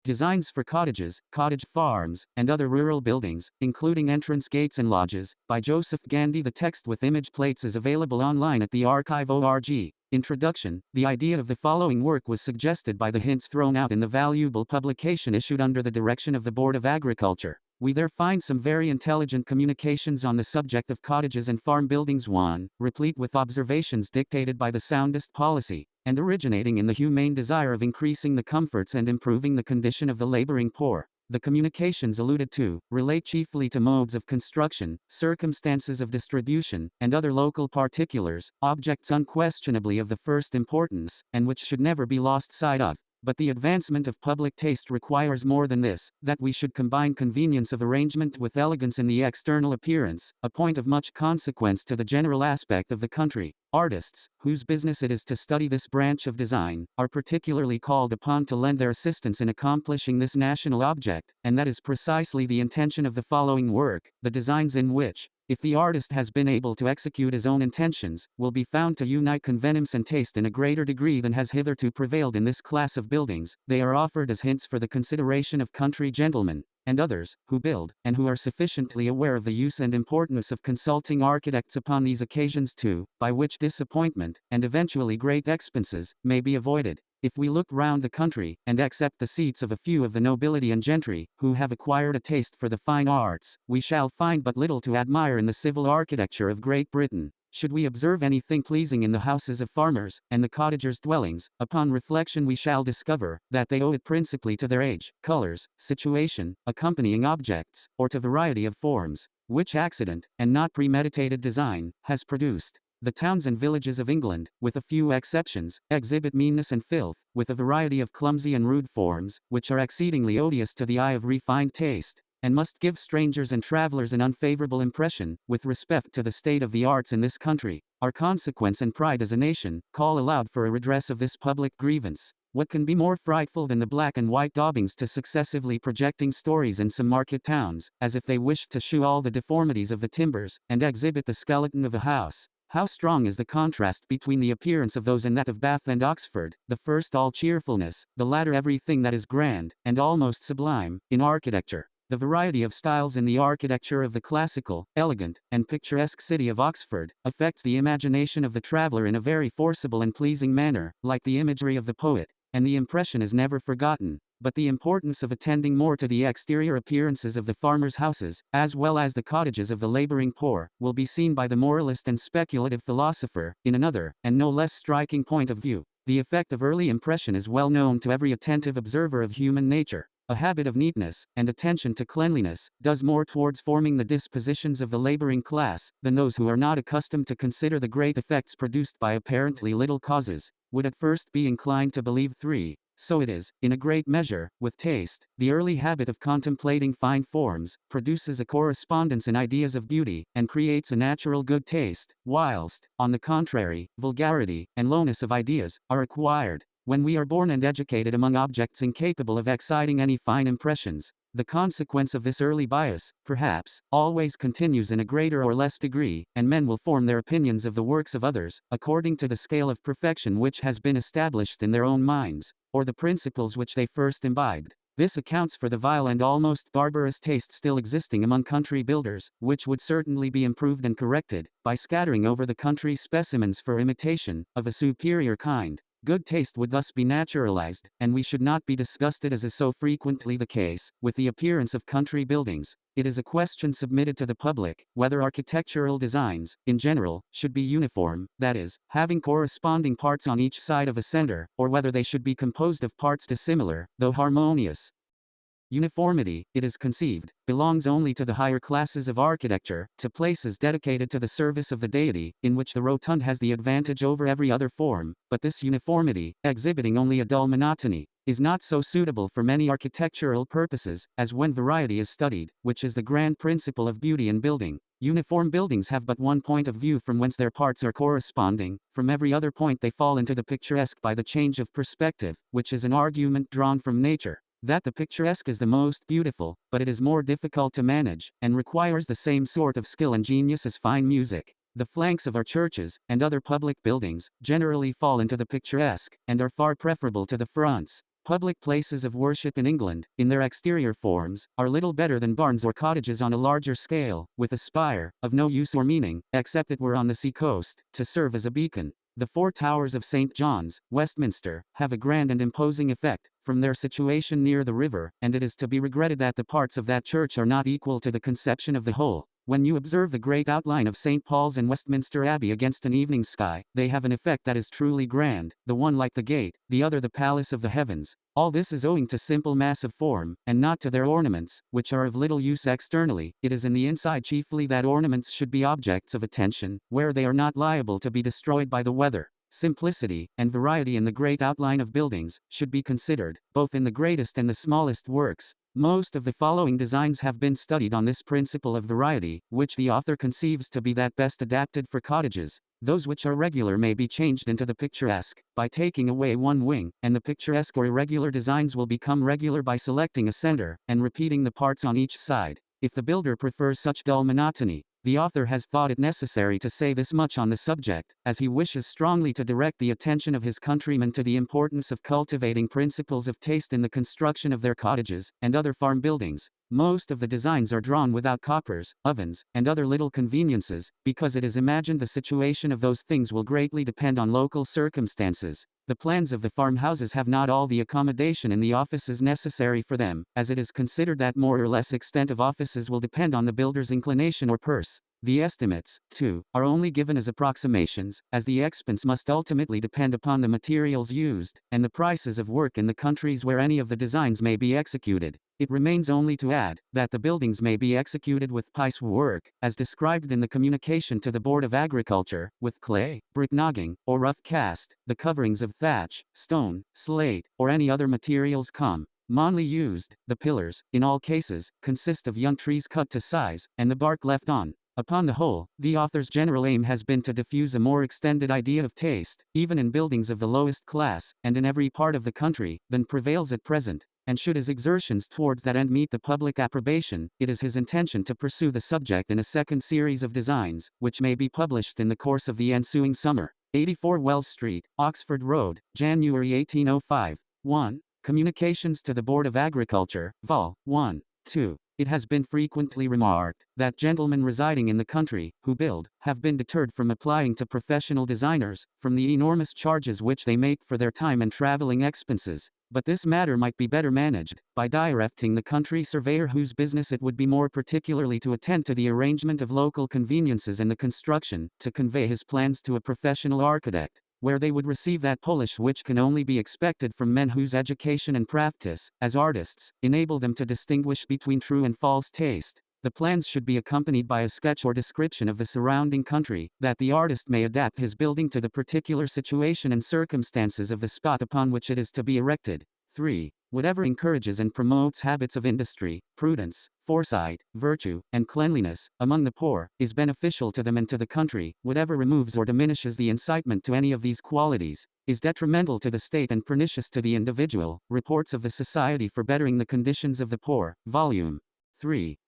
Designs for cottages, cottage farms, and other rural buildings, including entrance gates and lodges, by Joseph Gandy. The text with image plates is available online at the archive.org. Introduction. The idea of the following work was suggested by the hints thrown out in the valuable publication issued under the direction of the Board of Agriculture. We there find some very intelligent communications on the subject of cottages and farm buildings. 1. Replete with observations dictated by the soundest policy, and originating in the humane desire of increasing the comforts and improving the condition of the laboring poor. The communications alluded to relate chiefly to modes of construction, circumstances of distribution, and other local particulars, objects unquestionably of the first importance, and which should never be lost sight of. But the advancement of public taste requires more than this, that we should combine convenience of arrangement with elegance in the external appearance, a point of much consequence to the general aspect of the country. Artists, whose business it is to study this branch of design, are particularly called upon to lend their assistance in accomplishing this national object, and that is precisely the intention of the following work. The designs in which, if the artist has been able to execute his own intentions, will be found to unite convenience and taste in a greater degree than has hitherto prevailed in this class of buildings. They are offered as hints for the consideration of country gentlemen, and others, who build, and who are sufficiently aware of the use and importance of consulting architects upon these occasions too, by which disappointment, and eventually great expenses, may be avoided. If we look round the country, and accept the seats of a few of the nobility and gentry, who have acquired a taste for the fine arts, we shall find but little to admire in the civil architecture of Great Britain. Should we observe anything pleasing in the houses of farmers, and the cottagers' dwellings, upon reflection we shall discover, that they owe it principally to their age, colors, situation, accompanying objects, or to variety of forms, which accident, and not premeditated design, has produced. The towns and villages of England, with a few exceptions, exhibit meanness and filth, with a variety of clumsy and rude forms, which are exceedingly odious to the eye of refined taste, and must give strangers and travelers an unfavorable impression, with respect to the state of the arts in this country. Our consequence and pride as a nation, call aloud for a redress of this public grievance. What can be more frightful than the black and white daubings to successively projecting stories in some market towns, as if they wished to shew all the deformities of the timbers, and exhibit the skeleton of a house? How strong is the contrast between the appearance of those and that of Bath and Oxford, the first all cheerfulness, the latter everything that is grand, and almost sublime, in architecture. The variety of styles in the architecture of the classical, elegant, and picturesque city of Oxford, affects the imagination of the traveler in a very forcible and pleasing manner, like the imagery of the poet, and the impression is never forgotten. But the importance of attending more to the exterior appearances of the farmers' houses, as well as the cottages of the laboring poor, will be seen by the moralist and speculative philosopher, in another, and no less striking point of view. The effect of early impression is well known to every attentive observer of human nature. A habit of neatness, and attention to cleanliness, does more towards forming the dispositions of the laboring class, than those who are not accustomed to consider the great effects produced by apparently little causes, would at first be inclined to believe. 3. So it is, in a great measure, with taste. The early habit of contemplating fine forms, produces a correspondence in ideas of beauty, and creates a natural good taste, whilst, on the contrary, vulgarity, and lowness of ideas, are acquired. When we are born and educated among objects incapable of exciting any fine impressions, the consequence of this early bias, perhaps, always continues in a greater or less degree, and men will form their opinions of the works of others, according to the scale of perfection which has been established in their own minds, or the principles which they first imbibed. This accounts for the vile and almost barbarous taste still existing among country builders, which would certainly be improved and corrected, by scattering over the country specimens for imitation, of a superior kind. Good taste would thus be naturalized, and we should not be disgusted, as is so frequently the case, with the appearance of country buildings. It is a question submitted to the public, whether architectural designs, in general, should be uniform, that is, having corresponding parts on each side of a center, or whether they should be composed of parts dissimilar, though harmonious. Uniformity, it is conceived, belongs only to the higher classes of architecture, to places dedicated to the service of the deity, in which the rotund has the advantage over every other form. But this uniformity, exhibiting only a dull monotony, is not so suitable for many architectural purposes, as when variety is studied, which is the grand principle of beauty in building. Uniform buildings have but one point of view from whence their parts are corresponding. From every other point they fall into the picturesque by the change of perspective, which is an argument drawn from nature. That the picturesque is the most beautiful, but it is more difficult to manage, and requires the same sort of skill and genius as fine music. The flanks of our churches, and other public buildings, generally fall into the picturesque, and are far preferable to the fronts. Public places of worship in England, in their exterior forms, are little better than barns or cottages on a larger scale, with a spire, of no use or meaning, except it were on the sea-coast, to serve as a beacon. The four towers of St. John's, Westminster, have a grand and imposing effect, from their situation near the river, and it is to be regretted that the parts of that church are not equal to the conception of the whole. When you observe the great outline of St. Paul's and Westminster Abbey against an evening sky, they have an effect that is truly grand, the one like the gate, the other the palace of the heavens. All this is owing to simple mass of form, and not to their ornaments, which are of little use externally. It is in the inside chiefly that ornaments should be objects of attention, where they are not liable to be destroyed by the weather. Simplicity and variety in the great outline of buildings should be considered, both in the greatest and the smallest works. Most of the following designs have been studied on this principle of variety, which the author conceives to be that best adapted for cottages. Those which are regular may be changed into the picturesque, by taking away one wing, and the picturesque or irregular designs will become regular by selecting a center, and repeating the parts on each side. If the builder prefers such dull monotony, the author has thought it necessary to say this much on the subject, as he wishes strongly to direct the attention of his countrymen to the importance of cultivating principles of taste in the construction of their cottages, and other farm buildings. Most of the designs are drawn without coppers, ovens, and other little conveniences, because it is imagined the situation of those things will greatly depend on local circumstances. The plans of the farmhouses have not all the accommodation in the offices necessary for them, as it is considered that more or less extent of offices will depend on the builder's inclination or purse. The estimates, too, are only given as approximations, as the expense must ultimately depend upon the materials used, and the prices of work in the countries where any of the designs may be executed. It remains only to add, that the buildings may be executed with piece work, as described in the communication to the Board of Agriculture, with clay, brick knocking, or rough cast, the coverings of thatch, stone, slate, or any other materials commonly used. The pillars, in all cases, consist of young trees cut to size, and the bark left on. Upon the whole, the author's general aim has been to diffuse a more extended idea of taste, even in buildings of the lowest class, and in every part of the country, than prevails at present. And should his exertions towards that end meet the public approbation, it is his intention to pursue the subject in a second series of designs, which may be published in the course of the ensuing summer. 84 Wells Street, Oxford Road, January 1805. 1. Communications to the Board of Agriculture, Vol. 1. 2. It has been frequently remarked that gentlemen residing in the country, who build, have been deterred from applying to professional designers, from the enormous charges which they make for their time and traveling expenses. But this matter might be better managed, by directing the country surveyor whose business it would be more particularly to attend to the arrangement of local conveniences and the construction, to convey his plans to a professional architect, where they would receive that polish which can only be expected from men whose education and practice, as artists, enable them to distinguish between true and false taste. The plans should be accompanied by a sketch or description of the surrounding country, that the artist may adapt his building to the particular situation and circumstances of the spot upon which it is to be erected. 3. Whatever encourages and promotes habits of industry, prudence, foresight, virtue, and cleanliness, among the poor, is beneficial to them and to the country. Whatever removes or diminishes the incitement to any of these qualities, is detrimental to the state and pernicious to the individual. Reports of the Society for Bettering the Conditions of the Poor, Volume 3.